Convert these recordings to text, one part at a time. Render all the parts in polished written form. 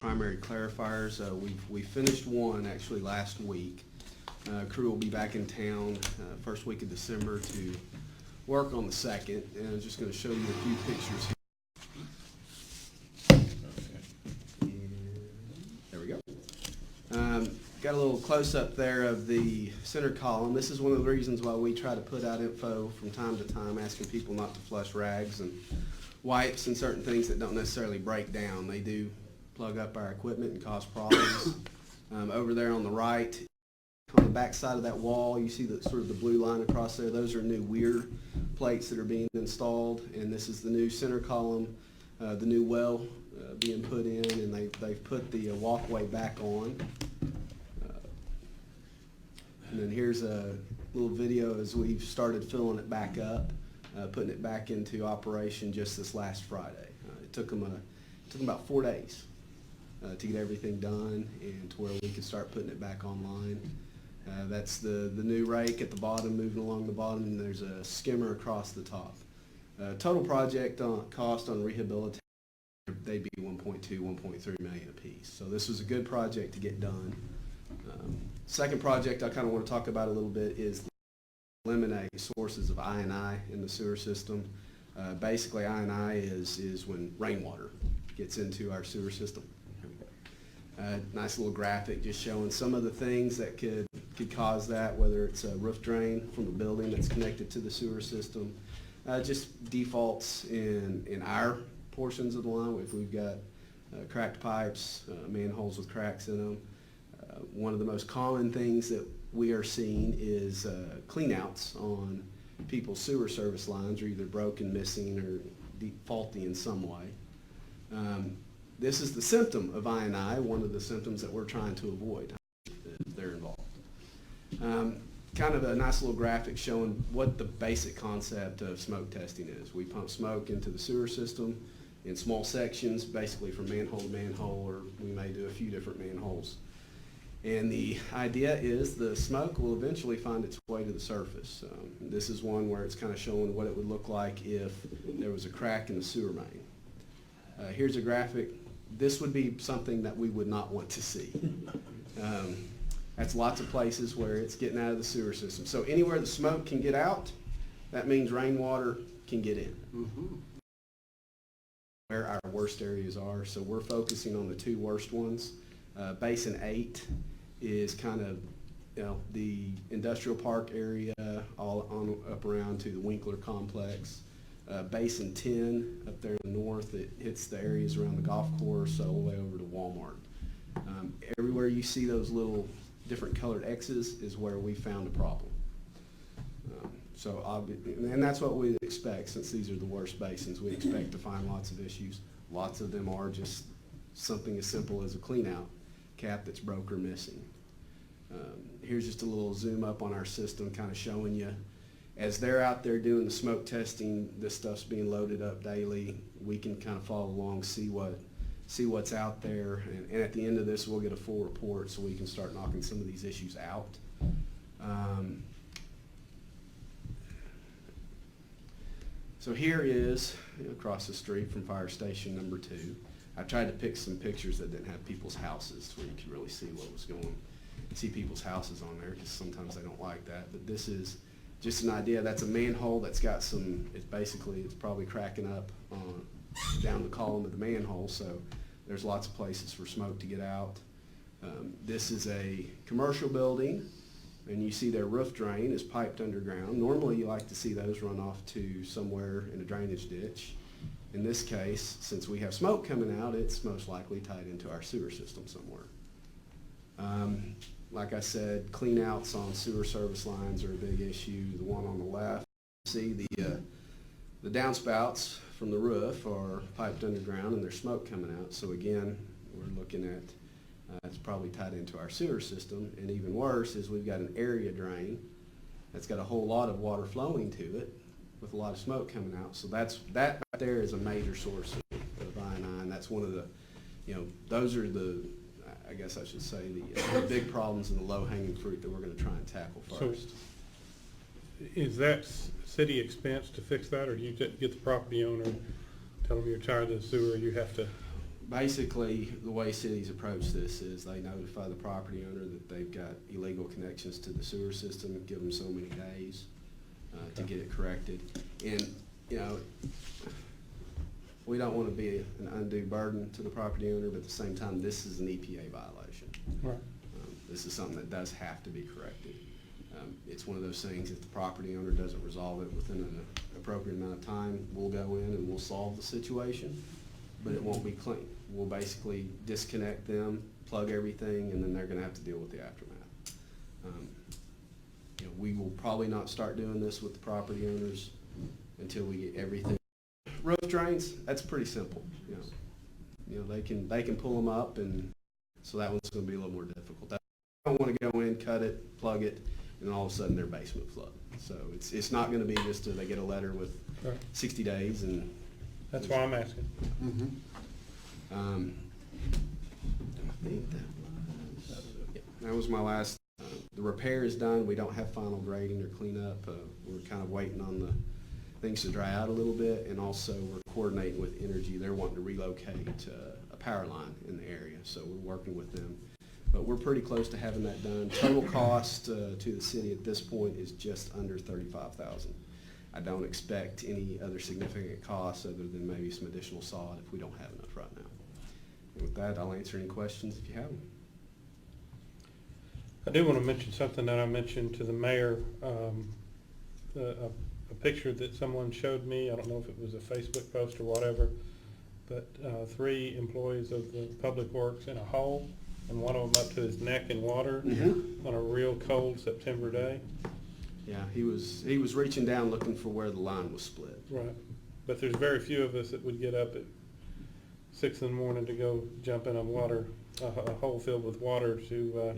primary clarifiers. We finished one actually last week. Crew will be back in town first week of December to work on the second, and I'm just going to show you a few pictures here. There we go. Got a little close-up there of the center column. This is one of the reasons why we try to put out info from time to time, asking people not to flush rags and wipes and certain things that don't necessarily break down. They do plug up our equipment and cause problems. Over there on the right, on the back side of that wall, you see the sort of the blue line across there. Those are new weir plates that are being installed, and this is the new center column, the new well being put in, and they've put the walkway back on. And then here's a little video as we've started filling it back up, putting it back into operation just this last Friday. It took them about 4 days to get everything done and to where we could start putting it back online. That's the new rake at the bottom, moving along the bottom, and there's a skimmer across the top. Total project cost on rehabilitation, they'd be 1.3 million apiece. So this was a good project to get done. Second project I kind of want to talk about a little bit is eliminate sources of I&I in the sewer system. Basically, I&I is when rainwater gets into our sewer system. Nice little graphic just showing some of the things that could cause that, whether it's a roof drain from a building that's connected to the sewer system, just defaults in our portions of the line. If we've got cracked pipes, manholes with cracks in them. One of the most common things that we are seeing is cleanouts on people's sewer service lines are either broken, missing, or faulty in some way. This is the symptom of I&I, one of the symptoms that we're trying to avoid if they're involved. Kind of a nice little graphic showing what the basic concept of smoke testing is. We pump smoke into the sewer system in small sections, basically from manhole to manhole, or we may do a few different manholes. And the idea is the smoke will eventually find its way to the surface. This is one where it's kind of showing what it would look like if there was a crack in the sewer main. Here's a graphic. This would be something that we would not want to see. That's lots of places where it's getting out of the sewer system. So anywhere the smoke can get out, that means rainwater can get in. Where our worst areas are. So we're focusing on the two worst ones. Basin 8 is kind of, the industrial park area all on up around to the Winkler complex. Basin 10 up there in the north, it hits the areas around the golf course all the way over to Walmart. Everywhere you see those little different colored X's is where we found a problem. And that's what we expect, since these are the worst basins. We expect to find lots of issues. Lots of them are just something as simple as a clean out cap that's broke or missing. Here's just a little zoom up on our system, kind of showing you as they're out there doing the smoke testing, this stuff's being loaded up daily. We can kind of follow along, see what's out there, and at the end of this we'll get a full report so we can start knocking some of these issues out. So here is across the street from fire station number 2. I tried to pick some pictures that didn't have people's houses where you could really see what was going on. See people's houses on there, because sometimes they don't like that. But this is just an idea. That's a manhole that's got some, it's probably cracking up down the column of the manhole, so there's lots of places for smoke to get out. This is a commercial building, and you see their roof drain is piped underground. Normally you like to see those run off to somewhere in a drainage ditch. In this case, since we have smoke coming out, it's most likely tied into our sewer system somewhere. Like I said, clean outs on sewer service lines are a big issue. The one on the left, you see the downspouts from the roof are piped underground and there's smoke coming out. So again, we're looking at it's probably tied into our sewer system. And even worse is we've got an area drain that's got a whole lot of water flowing to it with a lot of smoke coming out. So that right there is a major source of I&I, and that's one of the, those are the, I guess I should say, the big problems and the low-hanging fruit that we're going to try and tackle first. So is that city expense to fix that, or do you get the property owner, tell them you're tired of the sewer, you have to basically, the way cities approach this is they notify the property owner that they've got illegal connections to the sewer system and give them so many days to get it corrected. And, you know, we don't want to be an undue burden to the property owner, but at the same time, this is an EPA violation. Right. This is something that does have to be corrected. It's one of those things, if the property owner doesn't resolve it within an appropriate amount of time, we'll go in and we'll solve the situation, but it won't be clean. We'll basically disconnect them, plug everything, and then they're gonna have to deal with the aftermath. You know, we will probably not start doing this with the property owners until we get everything. Roof drains, that's pretty simple, you know, they can pull them up, and so that one's gonna be a little more difficult. I don't wanna go in, cut it, plug it, and all of a sudden their basement flood. So it's not gonna be just they get a letter with Right. 60 days and. That's why I'm asking. I think that was my last. The repair is done. We don't have final grading or cleanup. We're kind of waiting on the things to dry out a little bit, and also we're coordinating with Energy. They're wanting to relocate a power line in the area, so we're working with them. But we're pretty close to having that done. Total cost to the city at this point is just under $35,000. I don't expect any other significant costs other than maybe some additional sod if we don't have enough right now. And with that, I'll answer any questions if you have them. I do want to mention something that I mentioned to the mayor, a picture that someone showed me. I don't know if it was a Facebook post or whatever, but 3 employees of the Public Works in a hole, and one of them up to his neck in water on a real cold September day. Yeah, he was reaching down looking for where the line was split. Right. But there's very few of us that would get up at 6 in the morning to go jump in a hole filled with water to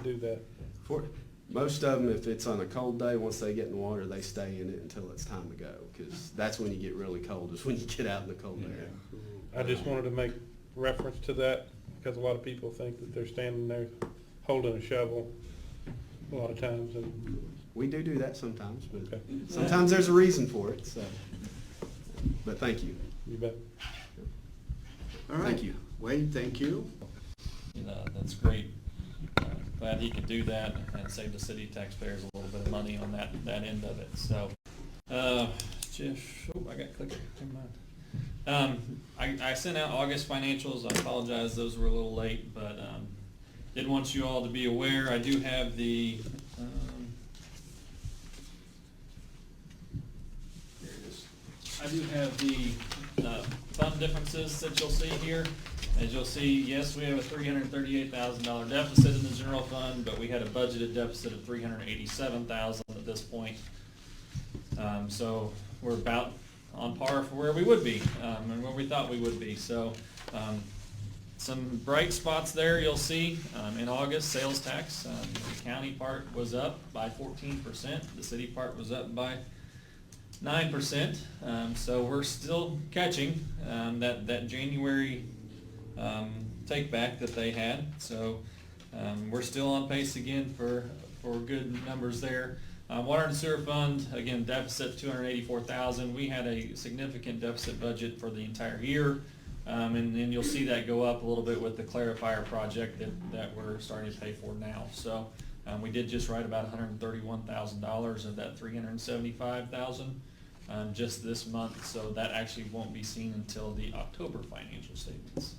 do that. For most of them, if it's on a cold day, once they get in the water, they stay in it until it's time to go, because that's when you get really cold, is when you get out in the cold air. I just wanted to make reference to that because a lot of people think that they're standing there holding a shovel a lot of times. And we do that sometimes, but okay. sometimes there's a reason for it. So, but thank you. You bet. All right. Thank you. Wade, thank you. That's great. Glad he could do that and save the city taxpayers a little bit of money on that end of it. So, Jeff, I got clicker. Never mind. I sent out August financials. I apologize; those were a little late, but did want you all to be aware. I do have the. Here it is. I do have the fund differences that you'll see here. As you'll see, yes, we have a $338,000 deficit in the general fund, but we had a budgeted deficit of $387,000 at this point. So we're about on par for where we would be, and where we thought we would be. So some bright spots there you'll see. In August, sales tax, the county part was up by 14%. The city part was up by 9%. So we're still catching that January take back that they had. So we're still on pace again for good numbers there. Water and sewer fund, again, deficit $284,000. We had a significant deficit budget for the entire year. And then you'll see that go up a little bit with the clarifier project that we're starting to pay for now. So we did just write about $131,000 of that $375,000 just this month. So that actually won't be seen until the October financial statements.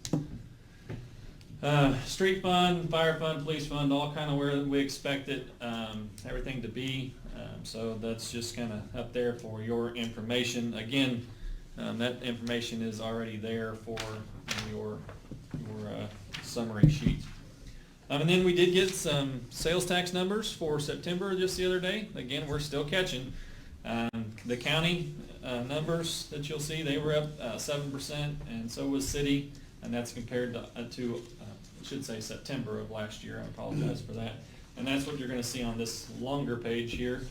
Street fund, fire fund, police fund, all kind of where we expected everything to be. So that's just kind of up there for your information. Again, that information is already there for your summary sheet. And then we did get some sales tax numbers for September just the other day. Again, we're still catching. The county numbers that you'll see, they were up 7%, and so was city, and that's compared to I should say September of last year. I apologize for that. And that's what you're going to see on this longer page here.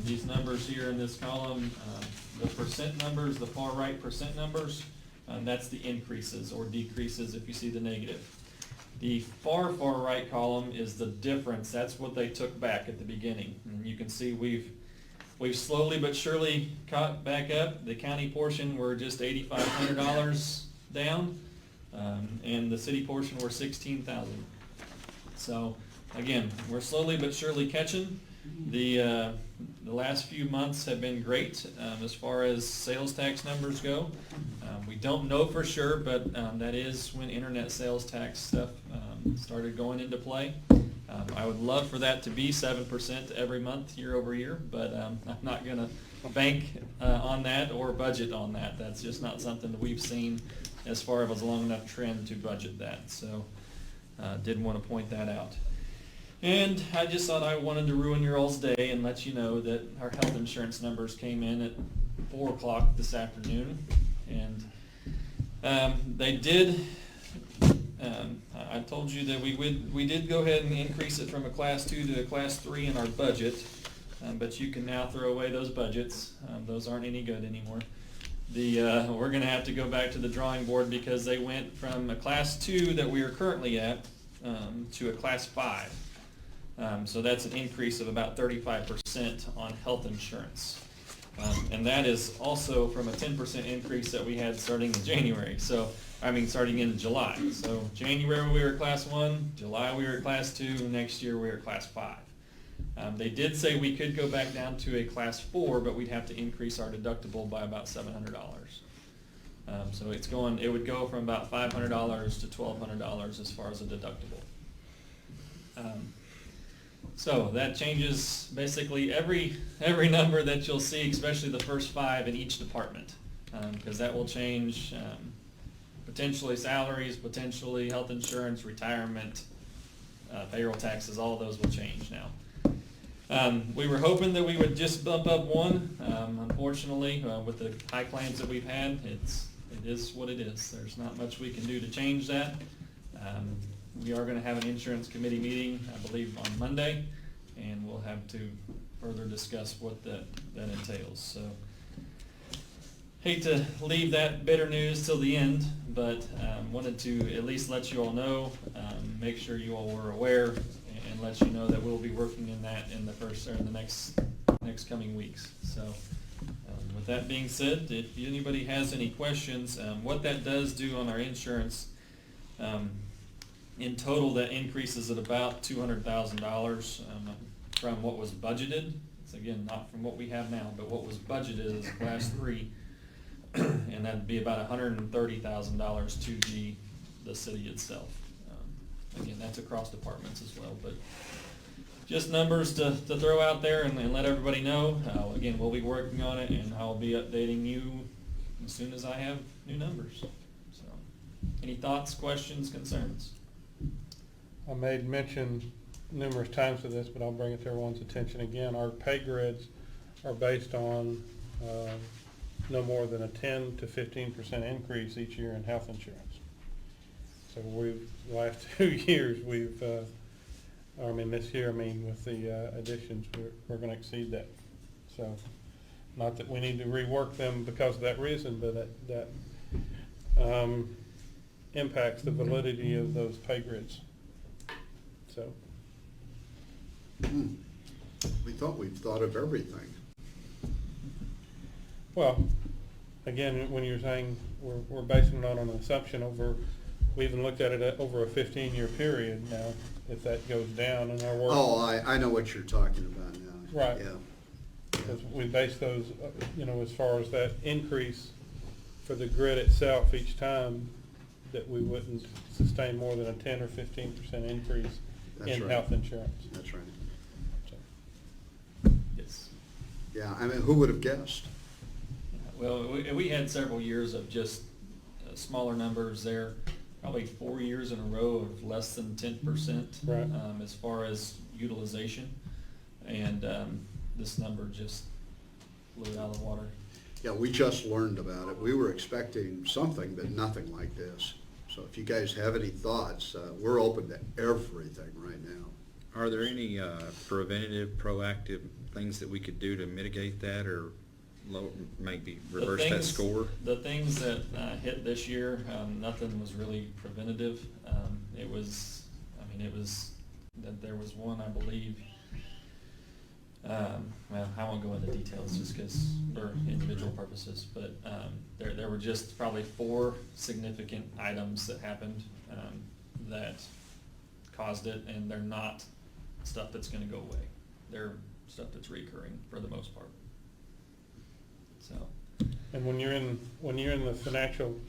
These numbers here in this column, the percent numbers, the far right percent numbers, that's the increases or decreases if you see the negative. The far right column is the difference. That's what they took back at the beginning. And you can see we've slowly but surely caught back up. The county portion, we're just $8,500 down. and the city portion were 16,000. So, again, we're slowly but surely catching. The last few months have been great as far as sales tax numbers go. We don't know for sure, but that is when internet sales tax stuff started going into play. I would love for that to be 7% every month, year over year, but I'm not going to bank on that or budget on that. That's just not something that we've seen as far as a long enough trend to budget that. So, did want to point that out. And I just thought I wanted to ruin your all's day and let you know that our health insurance numbers came in at 4 o'clock this afternoon. And they did, I told you that we did go ahead and increase it from a class 2 to a class 3 in our budget. But you can now throw away those budgets. Those aren't any good anymore. We're going to have to go back to the drawing board because they went from a class 2 that we are currently at to a class 5. So that's an increase of about 35% on health insurance. And that is also from a 10% increase that we had starting in January. Starting in July. So January we were class 1, July we were class 2, next year we were class 5. They did say we could go back down to a class 4, but we'd have to increase our deductible by about $700. So it would go from about $500 to $1,200 as far as a deductible. So that changes basically every number that you'll see, especially the first 5 in each department, because that will change potentially salaries, potentially health insurance, retirement, payroll taxes. All of those will change now. We were hoping that we would just bump up 1. Unfortunately, with the high claims that we've had, it is what it is. There's not much we can do to change that. We are going to have an insurance committee meeting, I believe, on Monday, and we'll have to further discuss what that entails. So, hate to leave that bitter news till the end, but wanted to at least let you all know, make sure you all were aware, and let you know that we'll be working in that in the next coming weeks. So, with that being said, if anybody has any questions, what that does do on our insurance. In total, that increases at about $200,000 from what was budgeted. It's again not from what we have now, but what was budgeted as class 3, and that'd be about $130,000 to the city itself. Again, that's across departments as well, but just numbers to throw out there and let everybody know. Again, we'll be working on it, and I'll be updating you as soon as I have new numbers. So, any thoughts, questions, concerns? I made mention numerous times of this, but I'll bring it to everyone's attention again. Our pay grids are based on no more than a 10 to 15% increase each year in health insurance. So the last 2 years, this year, with the additions, we're going to exceed that. So, not that we need to rework them because of that reason, but that impacts the validity of those pay grids. So. We thought we've thought of everything. Well, again, when you're saying we're basing it on an assumption we even looked at it over a 15-year period now, if that goes down in our work. Oh, I know what you're talking about now. Right. Yeah. Because we base those, as far as that increase for the grid itself each time, that we wouldn't sustain more than a 10 or 15% increase That's in right. health insurance. That's right. So, Yes. Yeah, who would have guessed? Well, we had several years of just smaller numbers there, probably 4 years in a row of less than 10%. Right. As far as utilization, and this number just blew it out of the water. Yeah, we just learned about it. We were expecting something, but nothing like this. So if you guys have any thoughts, we're open to everything right now. Are there any preventative, proactive things that we could do to mitigate that or maybe reverse that score? The things that hit this year, nothing was really preventative. There was one, I believe, I won't go into details just because for individual purposes, but there were just probably 4 significant items that happened that caused it, and they're not stuff that's gonna go away. They're stuff that's recurring for the most part. So, And when you're in the financial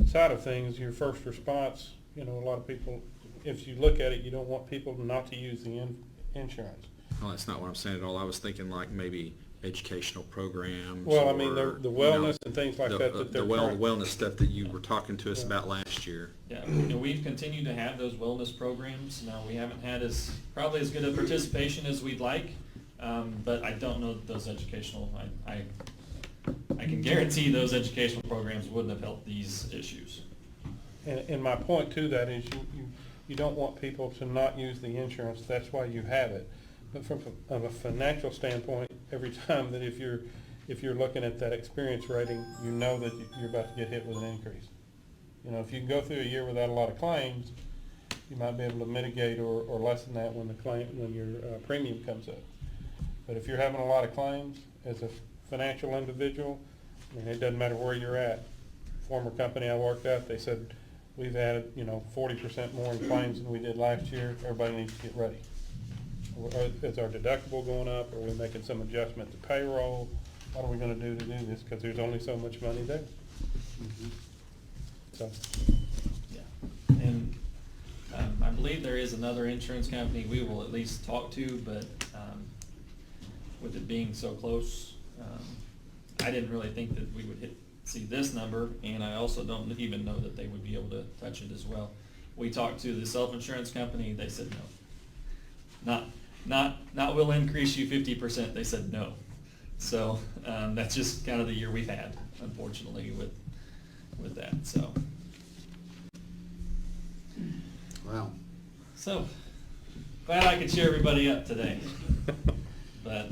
side of things, your first response, a lot of people, if you look at it, you don't want people not to use the insurance. Well, that's not what I'm saying at all. I was thinking like maybe educational programs. Well, I mean, or, the wellness and things like the- that the they're wellness stuff that you were talking to us Yeah. about last year. yeah, we've continued to have those wellness programs. Now, we haven't had probably as good a participation as we'd like, but I don't know that those educational, I can guarantee those educational programs wouldn't have helped these issues. And my point to that is you don't want people to not use the insurance, that's why you have it. But from a financial standpoint, every time that if you're looking at that experience rating, you know that you're about to get hit with an increase. If you can go through a year without a lot of claims, you might be able to mitigate or lessen that when your premium comes up. But if you're having a lot of claims, as a financial individual, it doesn't matter where you're at. Former company I worked at, they said, we've added, 40% more in claims than we did last year. Everybody needs to get ready. Is our deductible going up? Are we making some adjustment to payroll? What are we gonna do to do this? Because there's only so much money there. So, Yeah, and I believe there is another insurance company we will at least talk to, but with it being so close, I didn't really think that we would see this number, and I also don't even know that they would be able to touch it as well. We talked to the self-insurance company, they said no. Not will increase you 50%, they said no. So that's just kind of the year we've had, unfortunately, with that, so. Wow. So, glad I could cheer everybody up today. But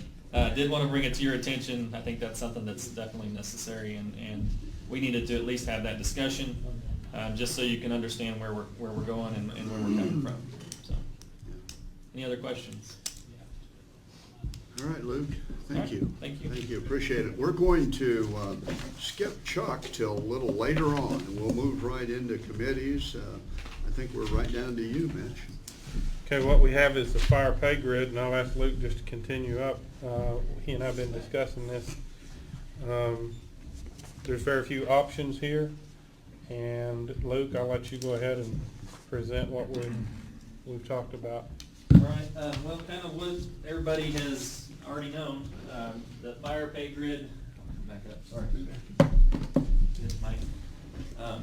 did want to bring it to your attention. I think that's something that's definitely necessary, and we needed to at least have that discussion, just so you can understand where we're going and where we're coming from. So, any other questions? All right, Luke, All thank right, you. thank you. Thank you, appreciate it. We're going to skip Chuck till a little later on, and we'll move right into committees. I think we're right down to you, Mitch. okay, what we have is the fire pay grid, and I'll ask Luke just to continue up. He and I have been discussing this. There's very few options here, and Luke, I'll let you go ahead and present what we've talked about. All right, well, kind of what everybody has already known, the fire pay grid, back up, sorry. This mic.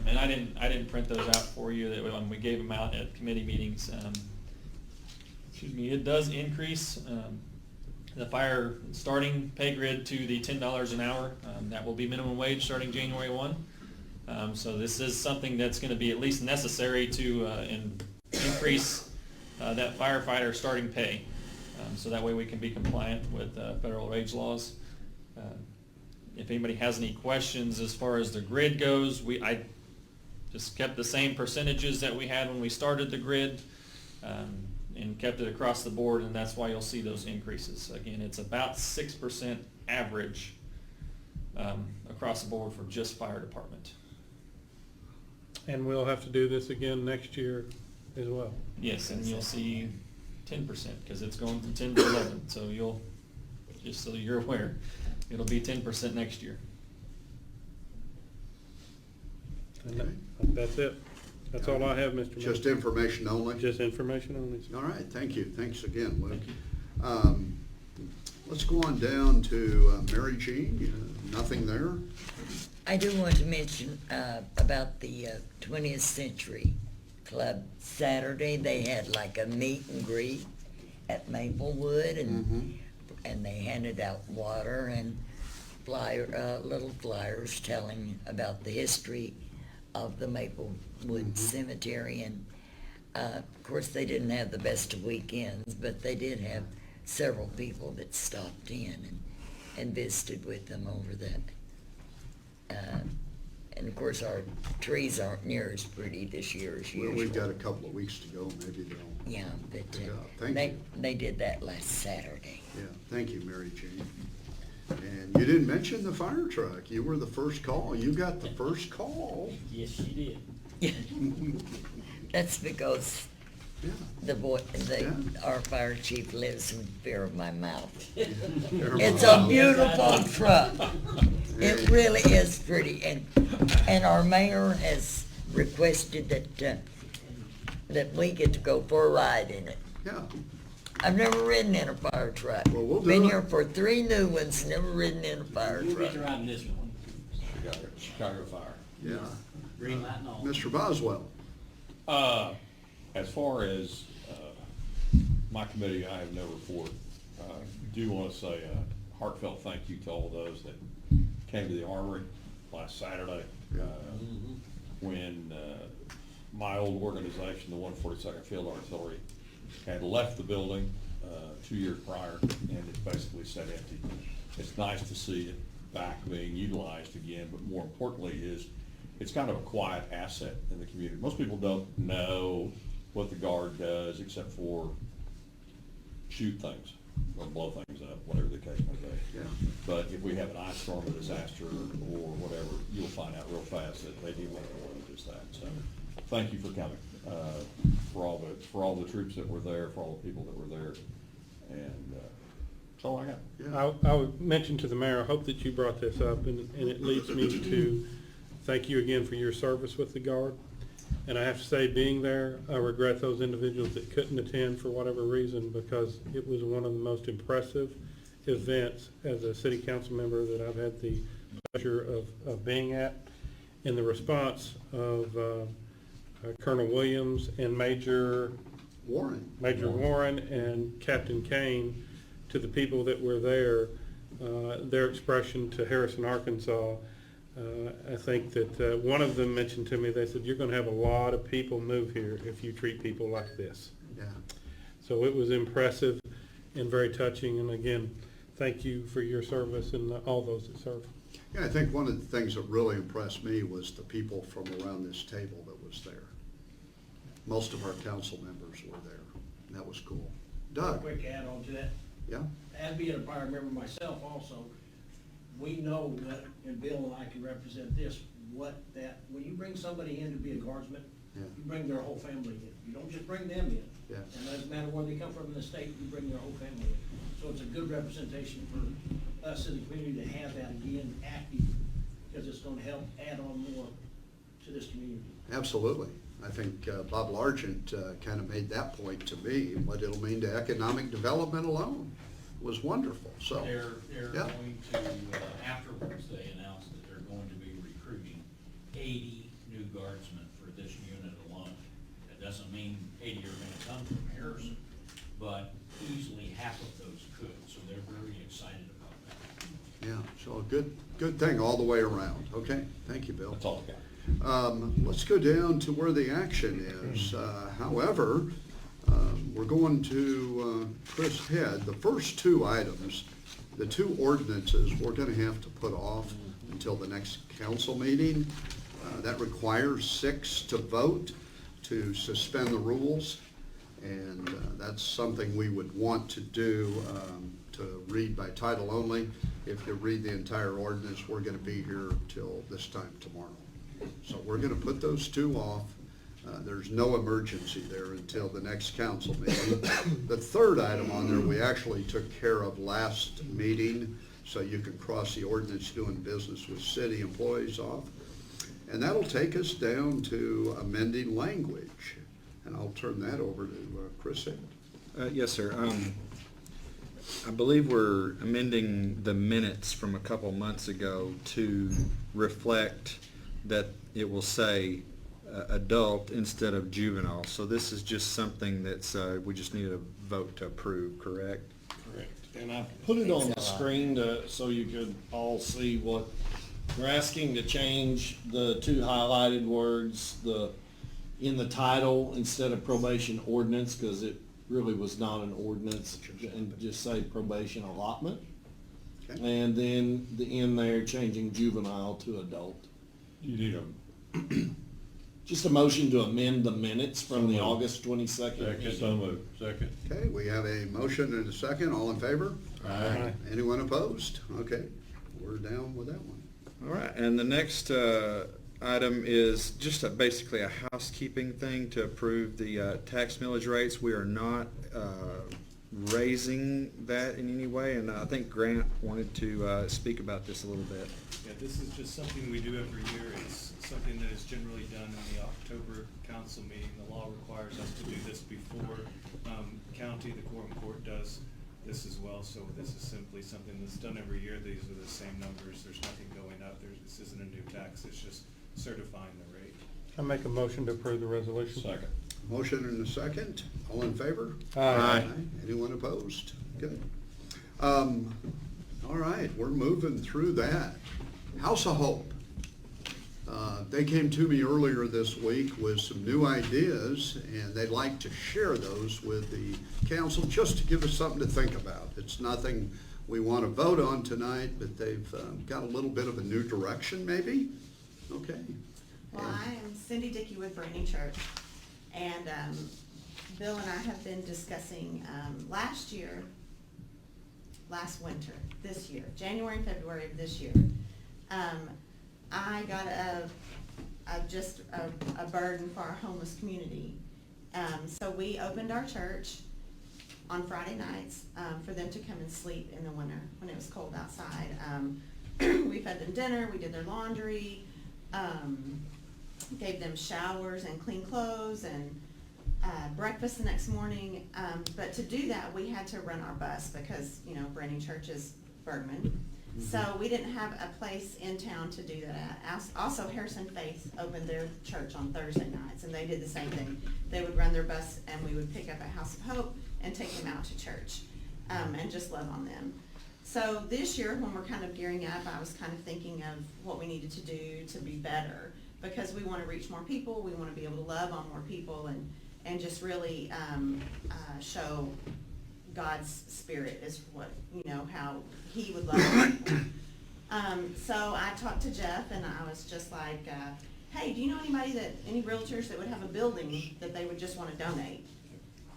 And I didn't print those out for you, that when we gave them out at committee meetings. Excuse me, it does increase, the fire starting pay grid to the $10 an hour. That will be minimum wage starting January 1. So this is something that's gonna be at least necessary to, increase that firefighter starting pay, so that way we can be compliant with federal wage laws. If anybody has any questions as far as the grid goes, I just kept the same percentages that we had when we started the grid, and kept it across the board, and that's why you'll see those increases. Again, it's about 6% average across the board for just fire department. And we'll have to do this again next year as well. Yes, and you'll see 10%, because it's going from 10 to 11, so just so you're aware, it'll be 10% next year. And that's it. That's all I have, Mr. Mayor. Just information only? Just information only, sir. All right, thank you. Thanks again, Luke. Let's go on down to Mary Jean. Nothing there? I do want to mention about the 20th Century Club. Saturday, they had like a meet and greet at Maplewood, and they handed out water and little flyers telling about the history of the Maplewood Cemetery. And of course, they didn't have the best of weekends, but they did have several people that stopped in and visited with them over that. And of course, our trees aren't near as pretty this year as usual. Well, we've got a couple of weeks to go. Maybe they'll. Yeah, but Thank you. they did that last Saturday. Yeah, thank you, Mary Jane. And you didn't mention the fire truck. You were the first call. You got the first call. Yes, she did. That's because Yeah. our fire chief lives in fear of my mouth. Never It's a mind. beautiful truck. It really is pretty, and our mayor has requested that we get to go for a ride in it. Yeah. I've never ridden in a fire truck. Well, we'll do Been it. here for 3 new ones, never ridden in a fire We'll get truck. you riding this one. Chicago Fire. Yeah. Green light and all. Mr. Boswell. As far as my committee, I have no report. Do want to say a heartfelt thank you to all those that came to the Armory last Saturday. When my old organization, the 142nd Field Artillery, had left the building 2 years prior, and it basically sat empty. It's nice to see it back being utilized again, but more importantly is, it's kind of a quiet asset in the community. Most people don't know what the Guard does except for shoot things or blow things up, whatever the case may be. Yeah. But if we have an ice storm or disaster or whatever, you'll find out real fast that they do want more than just that. So, thank you for coming, for all the troops that were there, for all the people that were there, and that's all I got. Yeah. I would mention to the mayor, I hope that you brought this up, and it leads me to thank you again for your service with the Guard. And I have to say, being there, I regret those individuals that couldn't attend for whatever reason, because it was one of the most impressive events as a city council member that I've had the pleasure of being at. In the response of Colonel Williams and Major Warren and Captain Kane to the people that were there, their expression to Harrison, Arkansas, I think that one of them mentioned to me, they said, you're going to have a lot of people move here if you treat people like this. Yeah. So it was impressive and very touching, and again, thank you for your service and all those that serve. Yeah, I think one of the things that really impressed me was the people from around this table that was there. Most of our council members were there, and that was cool. Doug? Quick add on to that. Yeah? As being a fire member myself also, we know that, and Bill and I can represent this, when you bring somebody in to be a guardsman, Yeah. you bring their whole family in. You don't just bring them in. Yeah. And it doesn't matter where they come from in the state, you bring their whole family in. So it's a good representation for us in the community to have that again active, because it's gonna help add on more to this community. Absolutely. I think Bob Largent kind of made that point to me, what it'll mean to economic development alone was wonderful, so. They're Yeah. going to, afterwards, they announced that they're going to be recruiting 80 new guardsmen for this unit alone. That doesn't mean 80 are gonna come from Harrison, but easily half of those could, so they're very excited about that. Yeah, so a good thing all the way around. Okay, thank you, Bill. That's all I got. Let's go down to where the action is. However, we're going to Chris Head. The first 2 items, the 2 ordinances, we're going to have to put off until the next council meeting. That requires 6 to vote to suspend the rules, and that's something we would want to do, to read by title only. If you read the entire ordinance, we're going to be here till this time tomorrow. So we're going to put those 2 off. There's no emergency there until the next council meeting. The third item on there, we actually took care of last meeting, so you can cross the ordinance doing business with city employees off. And that'll take us down to amending language. And I'll turn that over to Chris Head. Yes, sir. I believe we're amending the minutes from a couple months ago to reflect that it will say adult instead of juvenile. So this is just something that's, we just need a vote to approve, correct? Correct. And I put it on the screen so you could all see what, they're asking to change the 2 highlighted words, in the title instead of probation ordinance, because it really was not an ordinance, and just say probation allotment. Okay. And then the end there, changing juvenile to adult. You need a Just a motion to amend the minutes from the moved. August 22nd. second, so moved. Second. Okay, we have a motion and a second. All in favor? Aye. Anyone opposed? Okay, we're down with that one. All right, and the next item is just basically a housekeeping thing to approve the tax millage rates. We are not raising that in any way, and I think Grant wanted to speak about this a little bit. Yeah, this is just something we do every year. It's something that is generally done in the October council meeting. The law requires us to do this before county, the quorum court does this as well. So this is simply something that's done every year. These are the same numbers. There's nothing going up. This isn't a new tax. It's just certifying the rate. I make a motion to approve the resolution. Second. Motion and a second. All in favor? Aye. Anyone opposed? Good. All right, we're moving through that. House of Hope. They came to me earlier this week with some new ideas, and they'd like to share those with the council just to give us something to think about. It's nothing we want to vote on tonight, but they've got a little bit of a new direction maybe. Okay. Well, I am Cindy Dickey with Branding Church, and Bill and I have been discussing last winter, this year, January and February of this year. I got a burden for our homeless community. So we opened our church on Friday nights for them to come and sleep in the winter when it was cold outside. We fed them dinner, we did their laundry, gave them showers and clean clothes and breakfast the next morning. But to do that, we had to run our bus because, you know, Branding Church is Bergman. So we didn't have a place in town to do that at. Also, Harrison Faith opened their church on Thursday nights, and they did the same thing. They would run their bus, and we would pick up at House of Hope and take them out to church and just love on them. So this year, when we're kind of gearing up, I was kind of thinking of what we needed to do to be better, because we want to reach more people, we want to be able to love on more people, and just really show God's spirit is what, you know, how he would love people. So I talked to Jeff, and I was just like, hey, do you know any realtors that would have a building that they would just want to donate?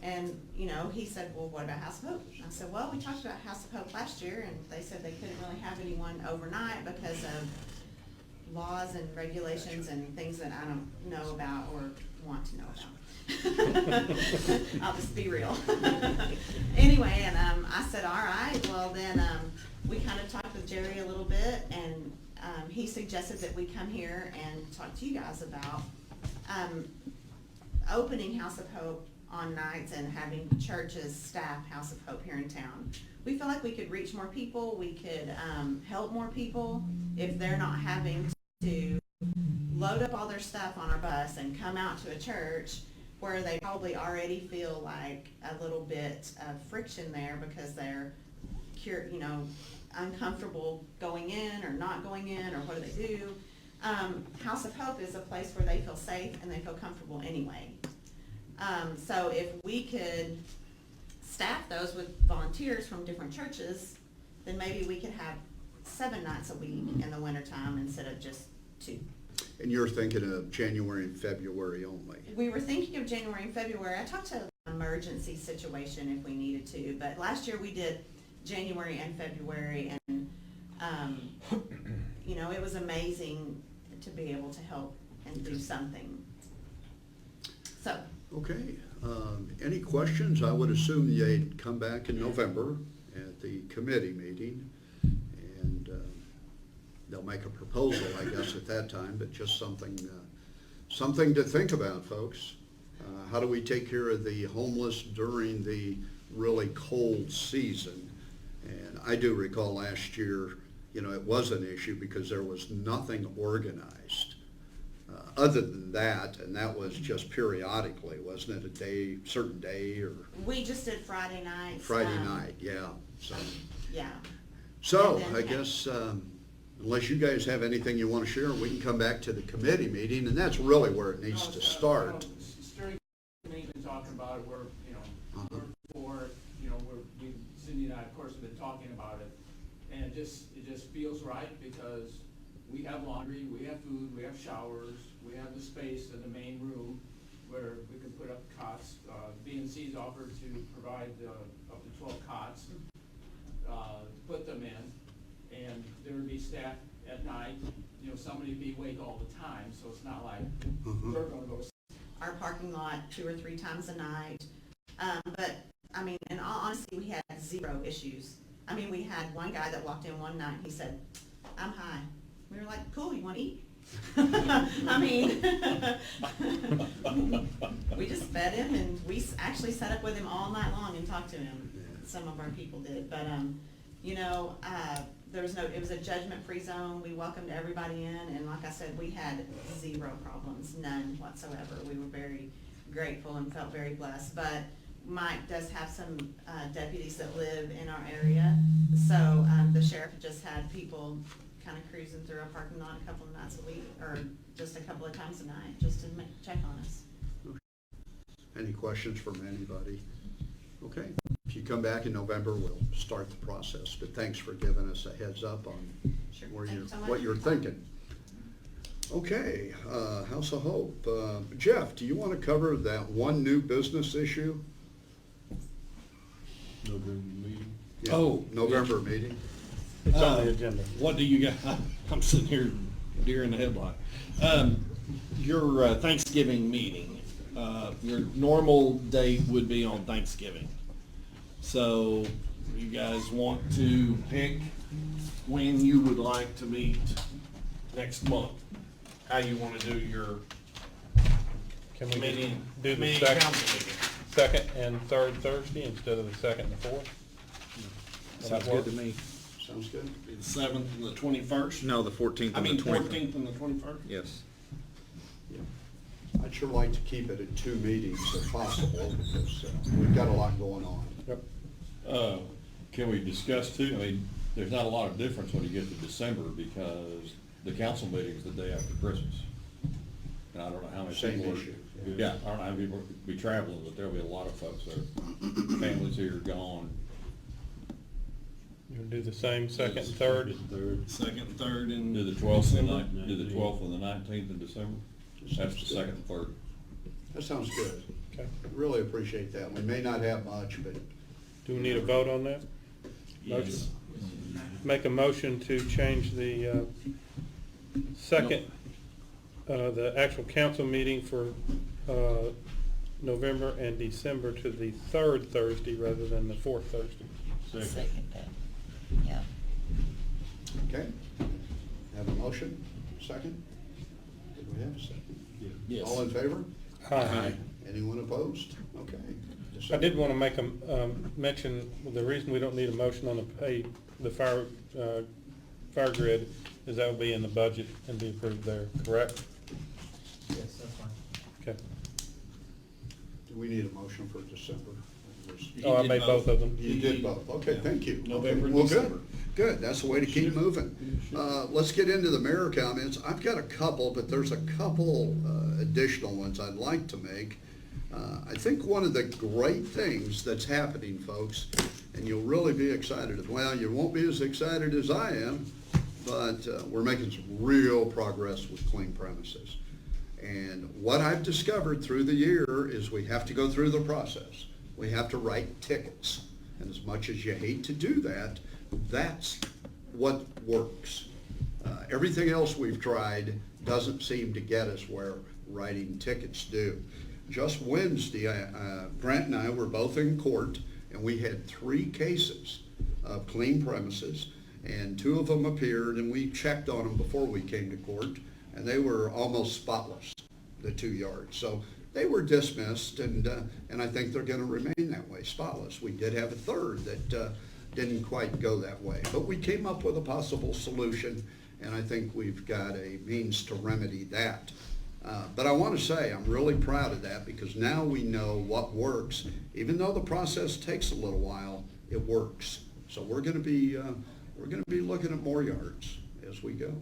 And, you know, he said, well, what about House of Hope? I said, well, we talked about House of Hope last year, and they said they couldn't really have anyone overnight because of laws and regulations and things that I don't know about or want to know about. I'll just be real. Anyway, and I said, all right, well then we kind of talked with Jerry a little bit, and he suggested that we come here and talk to you guys about opening House of Hope on nights and having churches staff House of Hope here in town. We feel like we could reach more people, we could help more people if they're not having to load up all their stuff on our bus and come out to a church where they probably already feel like a little bit of friction there because they're, you know, uncomfortable going in or not going in, or what do they do? House of Hope is a place where they feel safe and they feel comfortable anyway. So if we could staff those with volunteers from different churches, then maybe we could have 7 nights a week in the wintertime instead of just 2. And you're thinking of January and February only? We were thinking of January and February. I talked to an emergency situation if we needed to, but last year we did January and February, and you know, it was amazing to be able to help and do something. So. Okay, any questions? I would assume they'd come back in November at the committee meeting, and they'll make a proposal, I guess, at that time, but just something to think about, folks. How do we take care of the homeless during the really cold season? And I do recall last year, you know, it was an issue because there was nothing organized. Other than that, and that was just periodically, wasn't it a certain day, or? We just did Friday nights. Friday night, yeah. So, yeah. so And then- I guess, unless you guys have anything you want to share, we can come back to the committee meeting, and that's really where it needs to start. Steering committee's been talking about it, we're, you know, Uh-huh. we're for it, you know, Cindy and I, of course, have been talking about it. And it just feels right because we have laundry, we have food, we have showers, we have the space in the main room where we can put up cots. B&C's offered to provide up to 12 cots. put them in, and there would be staff at night, you know, somebody would be awake all the time, so it's not like they're gonna go. Our parking lot 2 or 3 times a night. But, I mean, in all honesty, we had 0 issues. I mean, we had one guy that walked in one night, and he said, "I'm high." We were like, "Cool, you wanna eat?" I mean, we just fed him, and we actually sat up with him all night long and talked to him. Some of our people did, but, you know, there was no, it was a judgment-free zone. We welcomed everybody in, and like I said, we had 0 problems, none whatsoever. We were very grateful and felt very blessed. But Mike does have some deputies that live in our area, so the sheriff just had people kind of cruising through our parking lot a couple of nights a week, or just a couple of times a night, just to check on us. Any questions from anybody? Okay, if you come back in November, we'll start the process, but thanks for giving us a heads up on Sure. where Thank you're, you so much. what you're thinking. Okay, House of Hope. Jeff, do you want to cover that one new business issue? November meeting. Yeah, Oh, November meeting. It's on the agenda. What do you got? I'm sitting here deer in the headlight. Your Thanksgiving meeting, your normal date would be on Thanksgiving. So you guys want to pick when you would like to meet next month? How you want to do your Can we meeting, do the meeting second, council meeting? second and third Thursday instead of the second and fourth? Will that Sounds good to work? me. Sounds good. The 7th and the 21st? No, the 14th I and mean, the 21st. 14th and the 21st? Yes. I'd sure like to keep it at 2 meetings if possible, because we've got a lot going on. Yep. Can we discuss too, I mean, there's not a lot of difference when you get to December because the council meeting's the day after Christmas. And I don't know how many Same people are. issue, Yeah, I don't know how many people will be traveling, but there'll be a lot of folks there. Families here gone. You'll do the same second and third? Second, third, and Do the 12th and December? do the 12th and the 19th in December. That's the second and third. That sounds good. Okay. Really appreciate that. We may not have much, but Do we need a vote on that? Yes. Make a motion to change the second, the actual council meeting for November and December to the third Thursday rather than the fourth Thursday. Second that. Yeah. okay. Have a motion? Second? Did we have a second? Yes. All in favor? Aye. Anyone opposed? Okay. I did want to make a, mention, the reason we don't need a motion on the fire grid is that will be in the budget and be approved there, correct? Yes, that's fine. Okay. Do we need a motion for December? Oh, I did made both. both of them. You did both. Okay, thank you. November and Well, December. good. That's the way to keep moving. Let's get into the mayor comments. I've got a couple, but there's a couple additional ones I'd like to make. I think one of the great things that's happening, folks, and you'll really be excited, well, you won't be as excited as I am, but we're making some real progress with clean premises. And what I've discovered through the year is we have to go through the process. We have to write tickets. And as much as you hate to do that, that's what works. Everything else we've tried doesn't seem to get us where writing tickets do. Just Wednesday, Brent and I were both in court, and we had 3 cases of clean premises, and 2 of them appeared, and we checked on them before we came to court, and they were almost spotless, the 2 yards. So they were dismissed, and I think they're going to remain that way, spotless. We did have a third that didn't quite go that way, but we came up with a possible solution, and I think we've got a means to remedy that. But I want to say I'm really proud of that because now we know what works. Even though the process takes a little while, it works. So we're going to be looking at more yards as we go.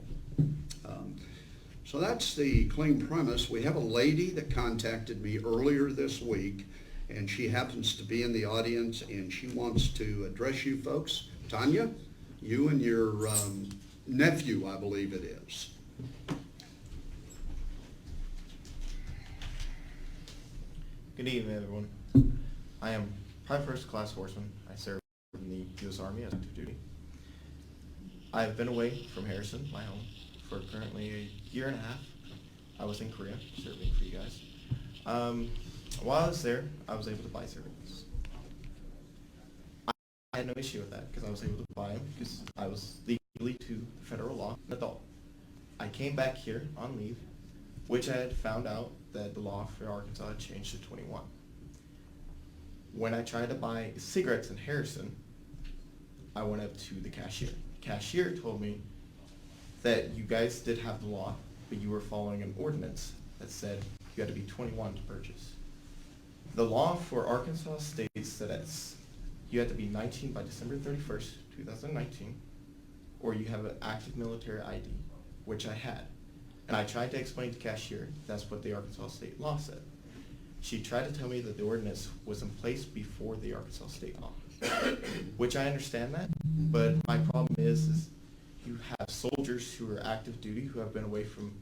So that's the clean premise. We have a lady that contacted me earlier this week, and she happens to be in the audience, and she wants to address you folks. Tanya, you and your nephew, I believe it is. Good evening, everyone. I am Prime First Class Horseman. I serve in the U.S. Army as active duty. I've been away from Harrison, my home, for currently a year and a half. I was in Korea serving for you guys. While I was there, I was able to buy certificates. I had no issue with that because I was able to buy them because I was legally to federal law an adult. I came back here on leave, which I had found out that the law for Arkansas had changed to 21. When I tried to buy cigarettes in Harrison, I went up to the cashier. Cashier told me that you guys did have the law, but you were following an ordinance that said you had to be 21 to purchase. The law for Arkansas states that you have to be 19 by December 31st, 2019, or you have an active military ID, which I had. And I tried to explain to cashier that's what the Arkansas state law said. She tried to tell me that the ordinance was in place before the Arkansas state law, which I understand that, but my problem is you have soldiers who are active duty who have been away from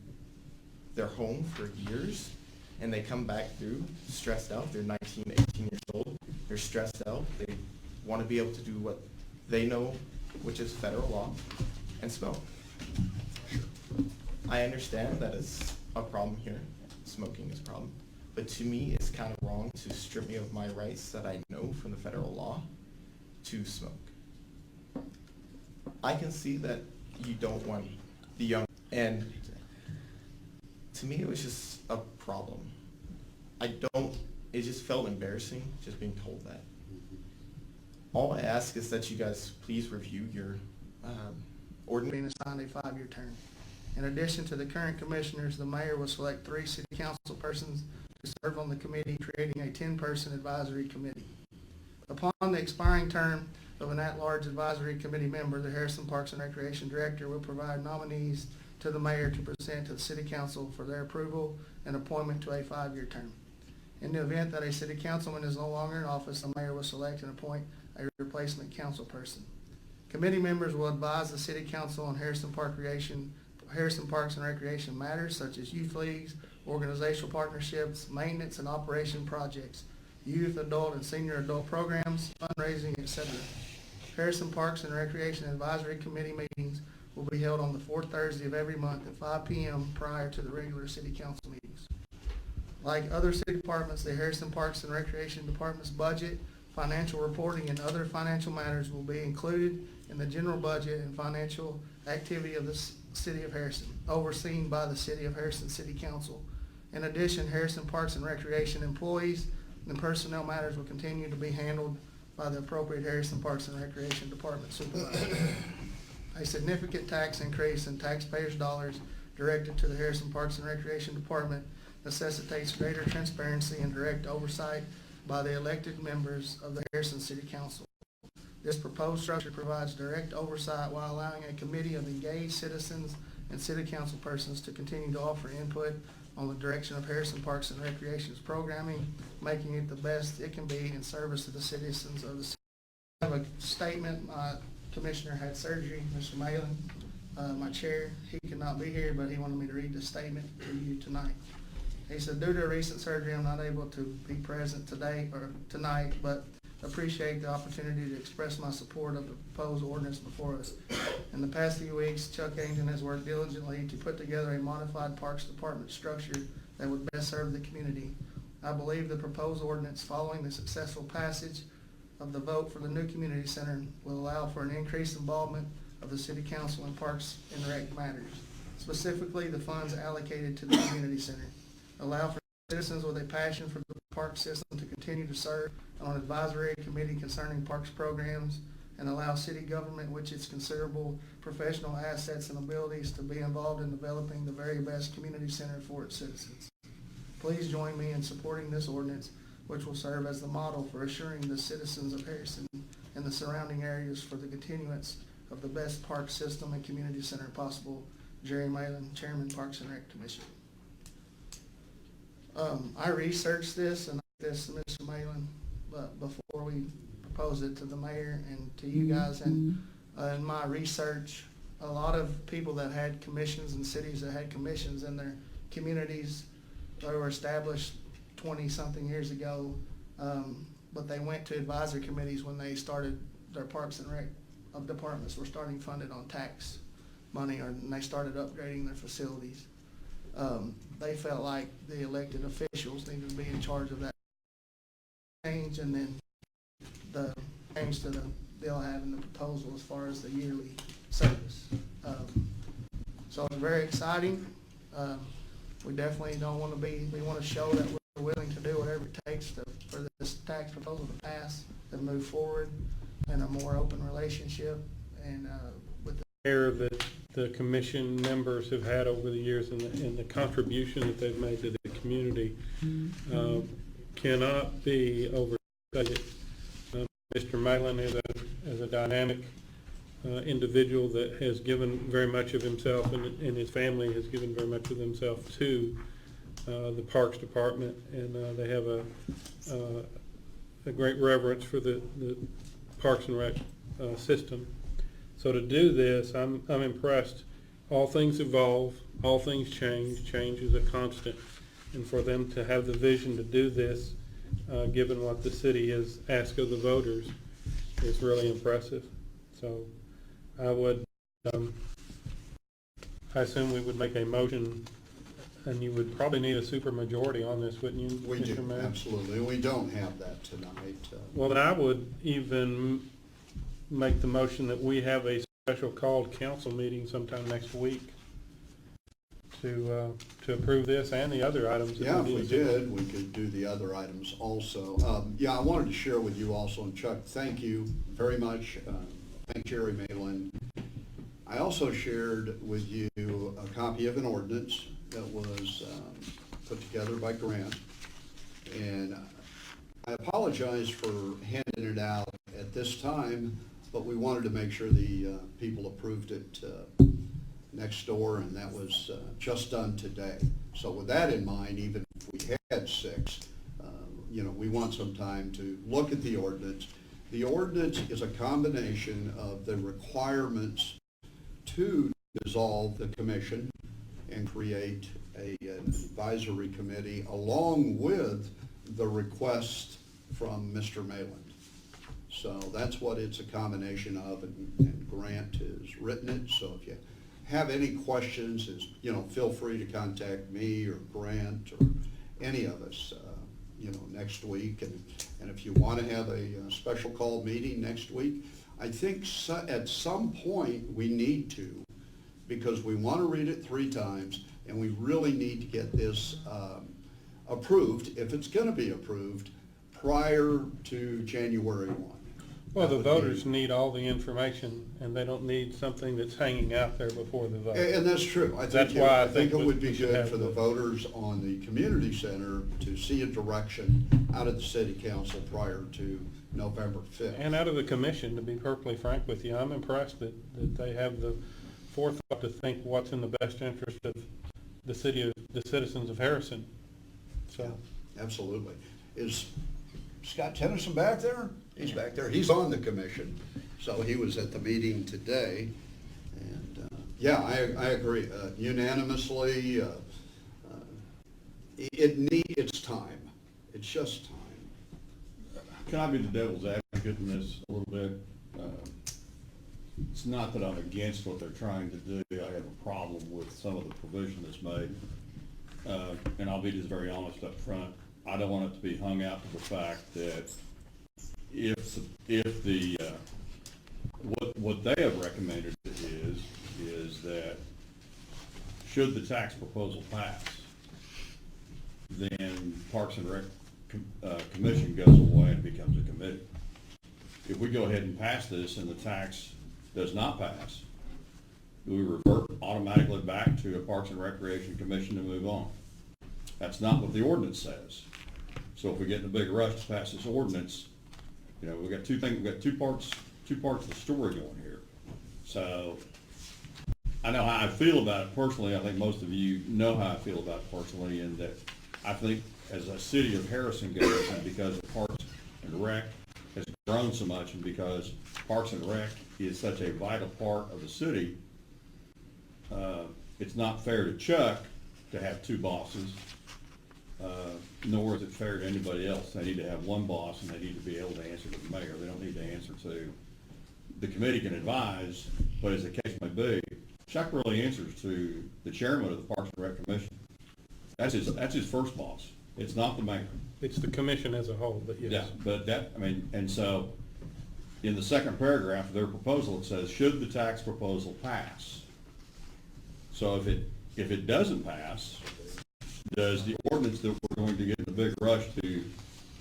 their home for years, and they come back through stressed out. They're 19, 18 years old. They're stressed out. They want to be able to do what they know, which is federal law, and smoke. I understand that it's a problem here. Smoking is a problem. But to me, it's kind of wrong to strip me of my rights that I know from the federal law to smoke. I can see that you don't want the young, and to me, it was just a problem. It just felt embarrassing just being told that. All I ask is that you guys please review your ordinance. Being assigned a 5-year term. In addition to the current commissioners, the mayor will select 3 city council persons to serve on the committee, creating a 10-person advisory committee. Upon the expiring term of an at-large advisory committee member, the Harrison Parks and Recreation Director will provide nominees to the mayor to present to the city council for their approval and appointment to a 5-year term. In the event that a city councilman is no longer in office, the mayor will select and appoint a replacement council person. Committee members will advise the city council on Harrison Parks and Recreation matters such as youth leagues, organizational partnerships, maintenance and operation projects, youth, adult, and senior adult programs, fundraising, etc. Harrison Parks and Recreation Advisory Committee meetings will be held on the 4th Thursday of every month at 5 p.m. prior to the regular city council meetings. Like other city departments, the Harrison Parks and Recreation Department's budget, financial reporting, and other financial matters will be included in the general budget and financial activity of the City of Harrison, overseen by the City of Harrison City Council. In addition, Harrison Parks and Recreation employees and personnel matters will continue to be handled by the appropriate Harrison Parks and Recreation Department supervisor. A significant tax increase in taxpayers' dollars directed to the Harrison Parks and Recreation Department necessitates greater transparency and direct oversight by the elected members of the Harrison City Council. This proposed structure provides direct oversight while allowing a committee of engaged citizens and city council persons to continue to offer input on the direction of Harrison Parks and Recreation's programming, making it the best it can be in service to the citizens of the city. I have a statement. My commissioner had surgery, Mr. Malin, my chair. He could not be here, but he wanted me to read the statement to you tonight. He said, due to recent surgery, I'm not able to be present today or tonight, but appreciate the opportunity to express my support of the proposed ordinance before us. In the past few weeks, Chuck Angton has worked diligently to put together a modified Parks Department structure that would best serve the community. I believe the proposed ordinance, following the successful passage of the vote for the new community center, will allow for an increased involvement of the city council in parks and rec matters, specifically the funds allocated to the community center. Allow for citizens with a passion for the park system to continue to serve on an advisory committee concerning parks programs, and allow city government, which its considerable professional assets and abilities, to be involved in developing the very best community center for its citizens. Please join me in supporting this ordinance, which will serve as the model for assuring the citizens of Harrison and the surrounding areas for the continuance of the best park system and community center possible. Jerry Malin, Chairman, Parks and Rec Commission. I researched this and this to Mr. Malin, but before we proposed it to the mayor and to you guys, and in my research, a lot of people that had commissions and cities that had commissions in their communities that were established 20-something years ago, but they went to advisory committees when they started their Parks and Rec of departments were starting funded on tax money, and they started upgrading their facilities. They felt like the elected officials needed to be in charge of that change, and then the change to the, they'll have in the proposal as far as the yearly service. So it's very exciting. We definitely don't want to be, we want to show that we're willing to do whatever it takes for this tax proposal to pass and move forward in a more open relationship and with the Care that the commission members have had over the years and the contribution that they've made to the community cannot be overstated. Mr. Malin is a dynamic individual that has given very much of himself, and his family has given very much of themselves to the Parks Department, and they have a great reverence for the Parks and Rec system. So to do this, I'm impressed. All things evolve, all things change. Change is a constant, and for them to have the vision to do this, given what the city has asked of the voters, is really impressive. So I would, I assume we would make a motion, and you would probably need a supermajority on this, wouldn't you, We Mr. do, Mayor? absolutely, and we don't have that tonight. Well, then I would even make the motion that we have a special called council meeting sometime next week to approve this and the other items. that Yeah, if we need. did, we could do the other items also. Yeah, I wanted to share with you also, and Chuck, thank you very much. Thank Jerry Malin. I also shared with you a copy of an ordinance that was put together by Grant. And I apologize for handing it out at this time, but we wanted to make sure the people approved it next door, and that was just done today. So with that in mind, even if we had 6, we want some time to look at the ordinance. The ordinance is a combination of the requirements to dissolve the commission and create an advisory committee, along with the request from Mr. Malin. So that's what it's a combination of, and Grant has written it. So if you have any questions, feel free to contact me or Grant or any of us, next week. And if you want to have a special call meeting next week, I think at some point we need to, because we want to read it 3 times, and we really need to get this approved, if it's going to be approved, prior to January 1. Well, the voters need all the information, and they don't need something that's hanging out there before the vote. And that's true. That's why I think it would be we should good have for the voters on the community center to see a direction out of the city council prior to November 5th. And out of the commission, to be perfectly frank with you, I'm impressed that they have the forethought to think what's in the best interest of the citizens of Harrison. So, Absolutely. Is Scott Tennyson back there? He's back there. He's on the commission, so he was at the meeting today. And, I agree. Unanimously, it's time. It's just time. Can I be the devil's advocate in this a little bit? It's not that I'm against what they're trying to do. I have a problem with some of the provision that's made. And I'll be just very honest up front. I don't want it to be hung out to the fact that if the what they have recommended is that should the tax proposal pass, then Parks and Rec Commission goes away and becomes a committee. If we go ahead and pass this and the tax does not pass, we revert automatically back to a Parks and Recreation Commission to move on. That's not what the ordinance says. So if we get in a big rush to pass this ordinance, we've got 2 things, we've got two parts of the story going here. So I know how I feel about it personally. I think most of you know how I feel about it personally, and that I think as a city of Harrison goes, and because of Parks and Rec has grown so much, and because Parks and Rec is such a vital part of the city, it's not fair to Chuck to have 2 bosses, nor is it fair to anybody else. They need to have one boss, and they need to be able to answer to the mayor. They don't need to answer to the committee can advise, but as the case may be, Chuck really answers to the chairman of the Parks and Rec Commission. That's his first boss. It's not the mayor. It's the commission as a whole, but yes. Yeah, but that, I mean, and so, in the second paragraph of their proposal, it says, should the tax proposal pass? So if it doesn't pass, does the ordinance that we're going to get in a big rush to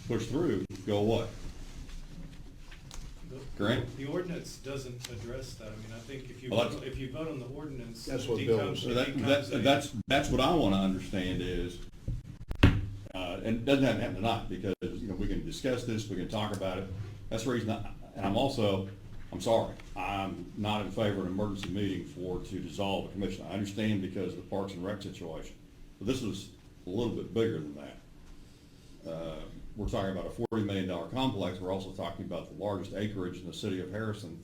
push through go away? Correct? The ordinance doesn't address that. I mean, I think if you, Well, vote- if you vote on the ordinance. That's what it Bill becomes- was So it becomes a- that's what I want to understand is, and it doesn't have to happen tonight, because, you know, we can discuss this, we can talk about it. That's the reason, and I'm sorry, I'm not in favor of an emergency meeting to dissolve the commission. I understand because of the Parks and Rec situation, but this is a little bit bigger than that. We're talking about a $40 million complex. We're also talking about the largest acreage in the city of Harrison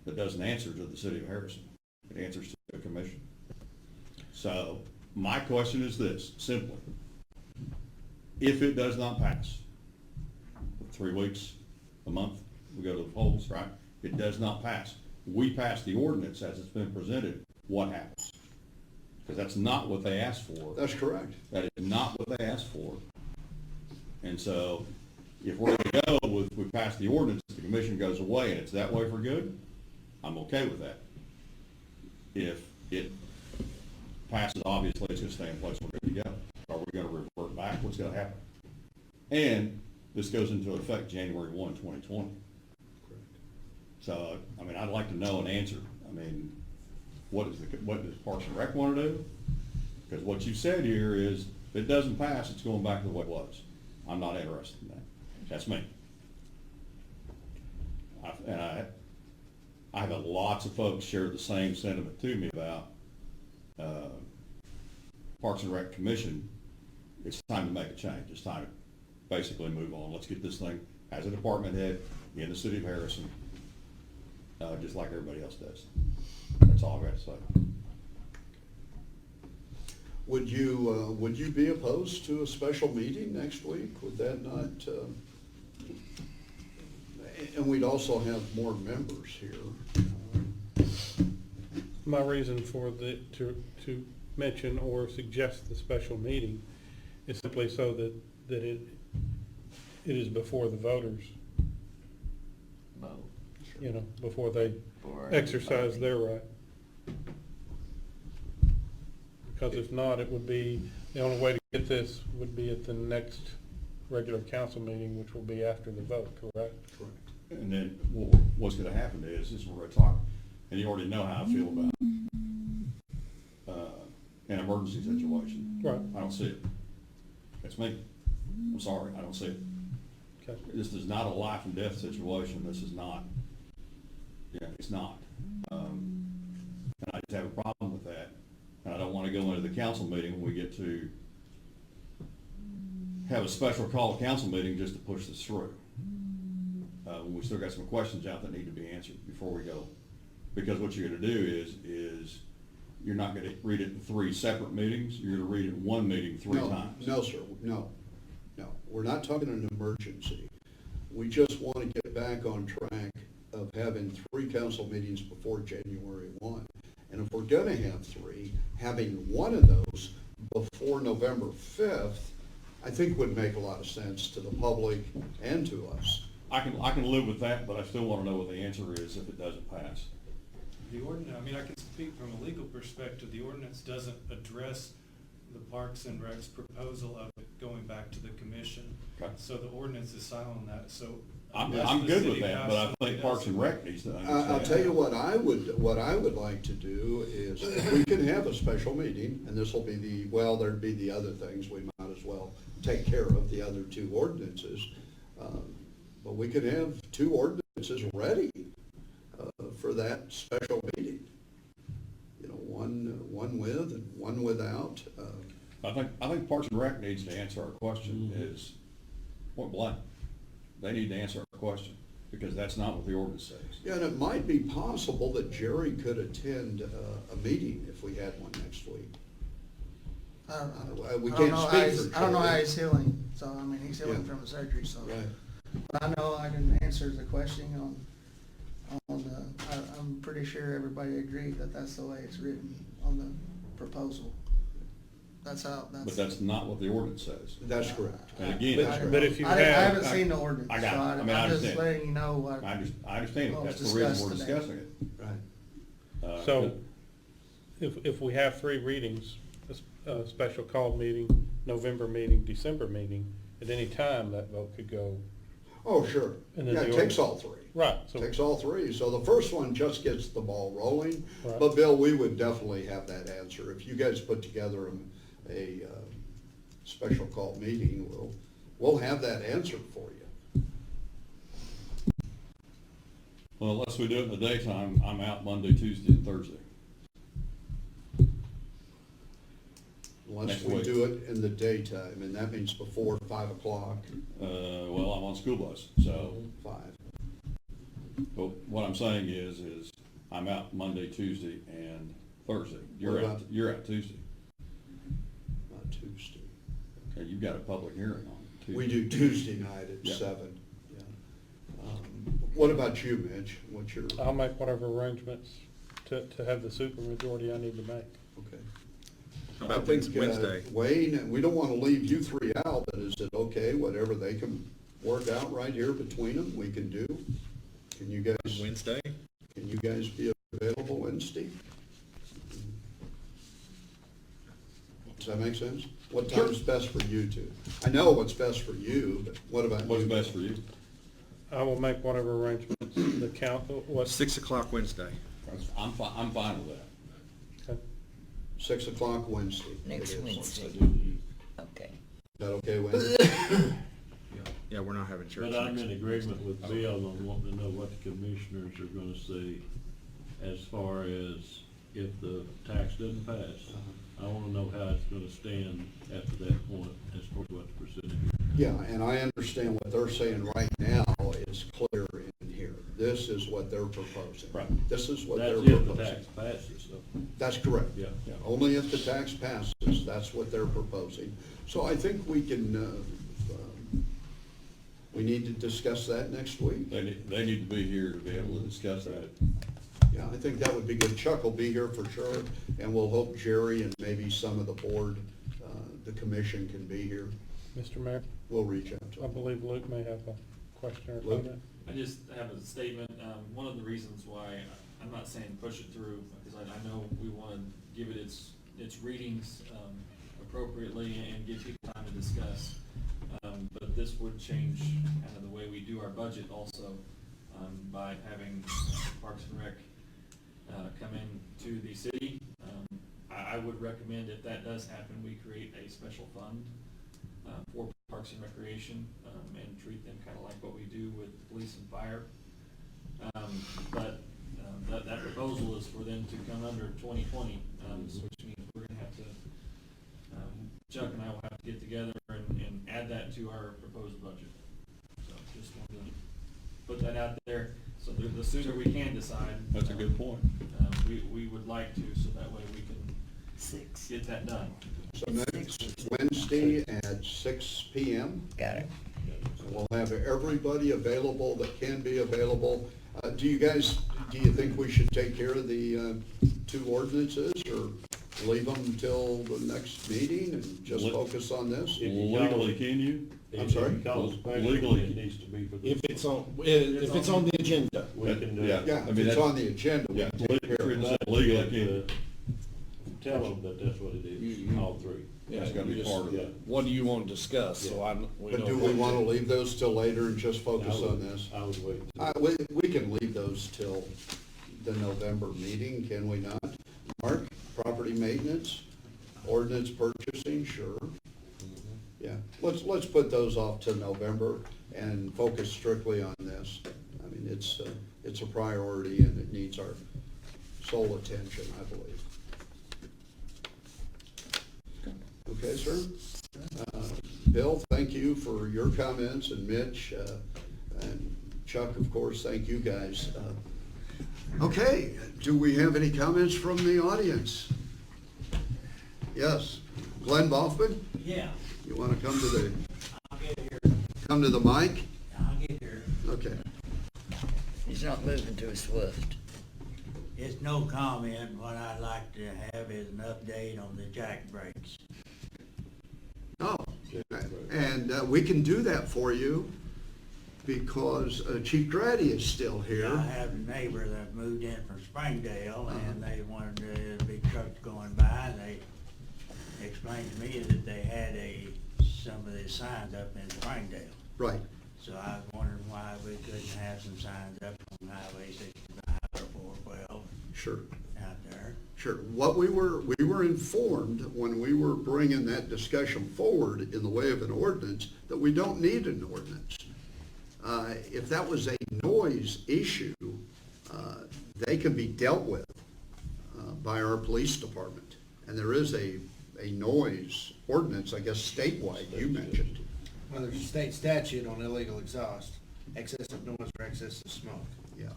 that doesn't answer to the city of Harrison. It answers to the commission. So my question is this, simply. If it does not pass, 3 weeks, a month, we go to the polls, right? It does not pass. We pass the ordinance as it's been presented, what happens? Because that's not what they asked for. That's correct. That is not what they asked for. And so, if we're gonna go with, we pass the ordinance, the commission goes away, and it's that way for good, I'm okay with that. If it passes, obviously, it's gonna stay in place, we're good to go. Are we gonna revert back? What's gonna happen? And this goes into effect January 1, 2020. So, I mean, I'd like to know an answer. I mean, what does Parks and Rec wanna do? Because what you said here is, if it doesn't pass, it's going back to the way it was. I'm not interested in that. That's me. I have lots of folks share the same sentiment to me about Parks and Rec Commission. It's time to make a change. It's time to basically move on. Let's get this thing as a department head in the city of Harrison, just like everybody else does. That's all I've got to say. Would you be opposed to a special meeting next week? Would that not, and we'd also have more members here. My reason for to mention or suggest the special meeting is simply so that it is before the voters, Vote you know, before they for exercise voting. their right. Because if not, it would be, the only way to get this would be at the next regular council meeting, which will be after the vote, correct? Correct. And then what's going to happen is we're going to talk, and you already know how I feel about an emergency situation. Right. I don't see it. That's me. I'm sorry, I don't see it. Okay. This is not a life and death situation. This is not. Yeah, it's not. And I just have a problem with that. And I don't want to go into the council meeting when we get to have a special call council meeting just to push this through. We still got some questions out that need to be answered before we go. Because what you're going to do is you're not going to read it in 3 separate meetings. You're going to read it in one meeting 3 times. No, sir, no. We're not talking an emergency. We just want to get back on track of having 3 council meetings before January 1. And if we're gonna have 3, having one of those before November 5th, I think would make a lot of sense to the public and to us. I can live with that, but I still want to know what the answer is if it doesn't pass. The ordinance, I mean, I can speak from a legal perspective, the ordinance doesn't address the Parks and Rec's proposal of it going back to the commission. Okay. So the ordinance is silent on that, so. I'm unless the good with city that, passes but I something think else- Parks and Rec needs to understand. I'll tell you what I would like to do is, we can have a special meeting, and this will be there'd be the other things, we might as well take care of the other 2 ordinances. But we could have 2 ordinances ready for that special meeting. You know, one with and one without. I think Parks and Rec needs to answer our question is point blank. They need to answer our question because that's not what the ordinance says. Yeah, and it might be possible that Jerry could attend a meeting if we had one next week. I don't know. We I can't don't know speak how he's- for I don't know how Jerry. he's healing, so, I mean, he's healing Yeah. from a surgery, so. Right. But I know I can answer the question on on the, I'm pretty sure everybody agreed that that's the way it's written on the proposal. That's how, But that's not what the ordinance says. That's correct. And again, But- that's but if you I have- haven't seen the ordinance, I got it. so I mean, I I'm just understand. letting you know what. I understand Well, it. it's That's the reason we're discussed today. discussing it. Right. So, if we have 3 readings, a special call meeting, November meeting, December meeting, at any time, that vote could go. Oh, sure. And then Yeah, the it takes ordinance- all 3. Right, so, Takes all 3. So the first one just gets the ball rolling. Right. But Bill, we would definitely have that answer. If you guys put together a special call meeting, we'll have that answer for you. Well, unless we do it in the daytime, I'm out Monday, Tuesday, and Thursday. Unless Next we week. do it in the daytime, and that means before 5 o'clock, Well, I'm on school bus, so, 5. but what I'm saying is I'm out Monday, Tuesday, and Thursday. What about- You're out Tuesday. Not Tuesday. Okay, you've got a public hearing on Tuesday. We do Tuesday night at Yeah. 7. Yeah. What about you, Mitch? What's your, I'll make whatever arrangements to have the supermajority I need to make. okay. How I about think, Wednesday? Wayne, we don't want to leave you 3 out, but is it okay, whatever they can work out right here between them, we can do? Can you guys, Wednesday? can you guys be available Wednesday? Does that make sense? What time's best for you two? I know what's best for you, but what about you? What's best for you? I will make whatever arrangements the council, what, 6 o'clock Wednesday. I'm fine with that. 6 o'clock Wednesday. Next It is. Wednesday. Okay. Is that okay, Wednesday? Yeah, we're not having church But I'm next in agreement with Bill on wanting to know what the commissioners are gonna say as far as if the tax doesn't pass. I wanna know how it's gonna stand after that point as far as what's presented here. Yeah, and I understand what they're saying right now is clear in here. This is what they're proposing. Right. This is what they're That's if the proposing. tax passes, so, That's correct. yeah. Only if the tax passes, that's what they're proposing. So I think we can, we need to discuss that next week. They need to be here to be able to discuss that. Yeah, I think that would be good. Chuck will be here for sure, and we'll hope Jerry and maybe some of the board, the commission can be here. Mr. Mayor, We'll reach out to I them. believe Luke may have a question or Luke? comment. I just have a statement. One of the reasons why, I'm not saying push it through, because I know we want to give it its readings appropriately and give people time to discuss. But this would change kind of the way we do our budget also, by having Parks and Rec come in to the city. I would recommend if that does happen, we create a special fund for Parks and Recreation, and treat them kind of like what we do with police and fire. But that proposal is for them to come under 2020, which means we're gonna have to, Chuck and I will have to get together and add that to our proposed budget. So just wanted to put that out there, so the sooner we can decide. That's a good point. We would like to, so that way we can get that done. So next Wednesday at 6 PM. Got it. We'll have everybody available that can be available. Do you think we should take care of the 2 ordinances, or leave them until the next meeting and just Let- focus on this? If you call Legally, it- can you? I'm sorry? If you call it special, Legally. it needs to be for the. If it's on the agenda. We can do Yeah. it. Yeah, I if mean, it's that's- on the agenda, we Yeah, can take care of it. legally, can you? Tell them that that's what it is, all 3. That's gotta be you just- part of it. What do you want to discuss? So But do we want to leave those till later and just focus on this? I would wait. We can leave those till the November meeting, can we not? Mark, property maintenance, ordinance purchasing, sure. Yeah, let's put those off to November and focus strictly on this. I mean, it's a priority and it needs our sole attention, I believe. Okay, sir? Bill, thank you for your comments, and Mitch, and Chuck, of course, thank you guys. Okay, do we have any comments from the audience? Yes, Glenn Boffman, Yeah, you want to come to the I'll get here. mic? I'll get here. Okay. He's not moving too swift. It's no comment. What I'd like to have is an update on the jack brakes. Oh, and we can do that for you because Chief Draddy is still here. I have a neighbor that moved in from Springdale, and they wanted the big trucks going by, and they explained to me that they had some of the signs up in Springdale. Right. So I was wondering why we couldn't have some signs up on Highway 65 or 412 Sure. out there. Sure. What we were informed when we were bringing that discussion forward in the way of an ordinance, that we don't need an ordinance. If that was a noise issue, they can be dealt with by our police department. And there is a noise ordinance, I guess statewide, you mentioned. Well, there's a state statute on illegal exhaust, excessive noise or excessive smoke. Yeah.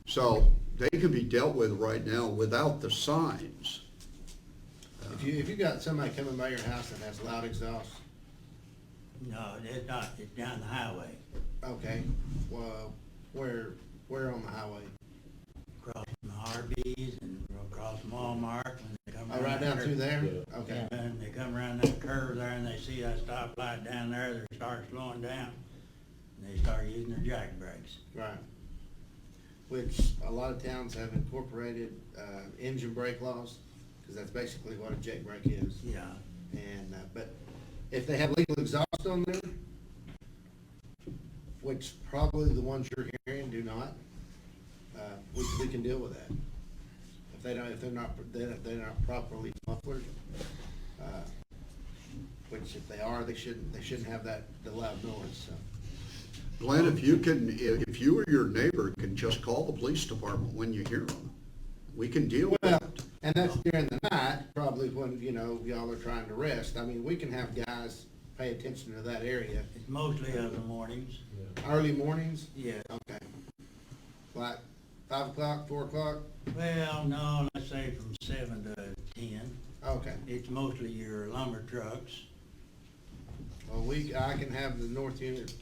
So they can be dealt with right now without the signs. If you got somebody coming by your house that has loud exhaust, No, it's not. It's down the highway, okay, well, where on the highway? across from Harvey's and across from Walmart. When they come Oh, right around down through there? Okay. And they come around that curve there and they see that stoplight down there, they start slowing down. And they start using their jack brakes. Right. Which a lot of towns have incorporated, engine brake laws, because that's basically what a jack brake is. Yeah. And, but if they have legal exhaust on there, which probably the ones you're hearing do not, we can deal with that. If they're not properly muffled, which if they are, they shouldn't have the loud noise, so. Glenn, if you or your neighbor can just call the police department when you hear them, we can deal with Well, it. and that's during the night, probably when, y'all are trying to rest. I mean, we can have guys pay attention to that area. It's mostly of the mornings. Early mornings? Yeah. Okay. Like 5 o'clock, 4 o'clock? Well, no, let's say from 7 to 10. Okay. It's mostly your lumber trucks. Well, I can have the north unit,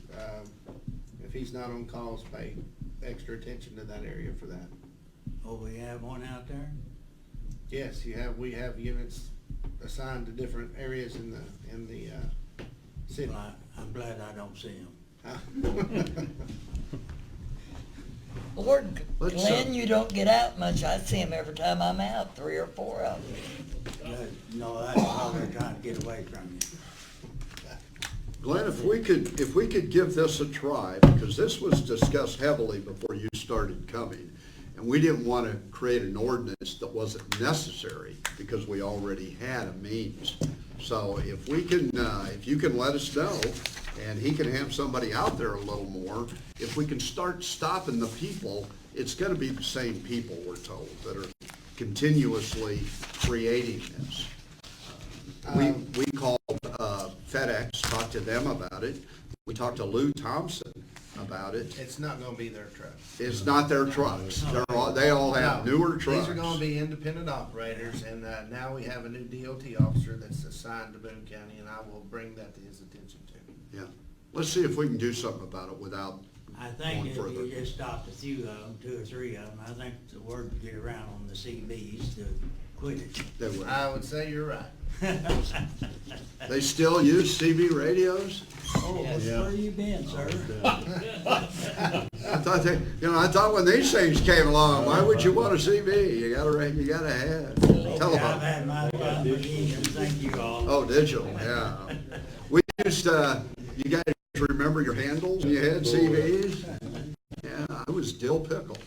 if he's not on calls, pay extra attention to that area for that. Oh, we have one out there? Yes, we have units assigned to different areas in the city. Well, I'm glad I don't see them. Lord, Let's, Glenn, you don't get out much. I see him every time I'm out, 3 or 4 of them. No, that's why they're trying to get away from you. Glenn, if we could give this a try, because this was discussed heavily before you started coming, and we didn't want to create an ordinance that wasn't necessary because we already had a means. So if you can let us know, and he can have somebody out there a little more, if we can start stopping the people, it's going to be the same people, we're told, that are continuously creating this. We called FedEx, talked to them about it. We talked to Lou Thompson about it. It's not gonna be their trucks. It's not their trucks. They all have No, newer trucks. These are gonna be independent operators, and now we have a new DOT officer that's assigned to Boone County, and I will bring that to his attention too. Yeah. Let's see if we can do something about it without I think going if further. you just stopped a few of them, 2 or 3 of them, I think the word would get around on the CBs to quit it. They would. I would say you're right. They still use CB radios? Oh, where you been, sir? I thought when these things came along, why would you want a CB? You gotta have I've telephone. had my conversations, thank you all. Oh, did you? Yeah. We used, you guys remember your handles when you had CBs? Yeah, I was Dill Pickle.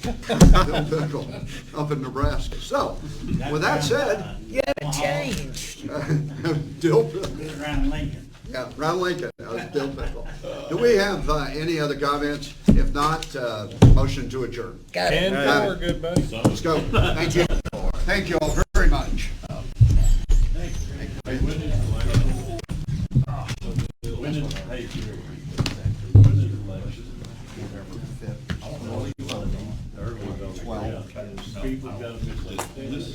Dill Pickle up in Nebraska. So, with that said. You haven't changed. Dill Pickle. Around Lincoln. Yeah, around Lincoln, that was Dill Pickle. Do we have any other comments? If not, motion to adjourn. Got it. And we're good, buddy. Let's go. Thank you. Thank you all very much. People gotta misunderstand this.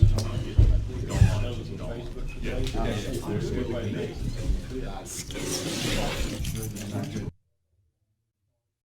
Facebook today.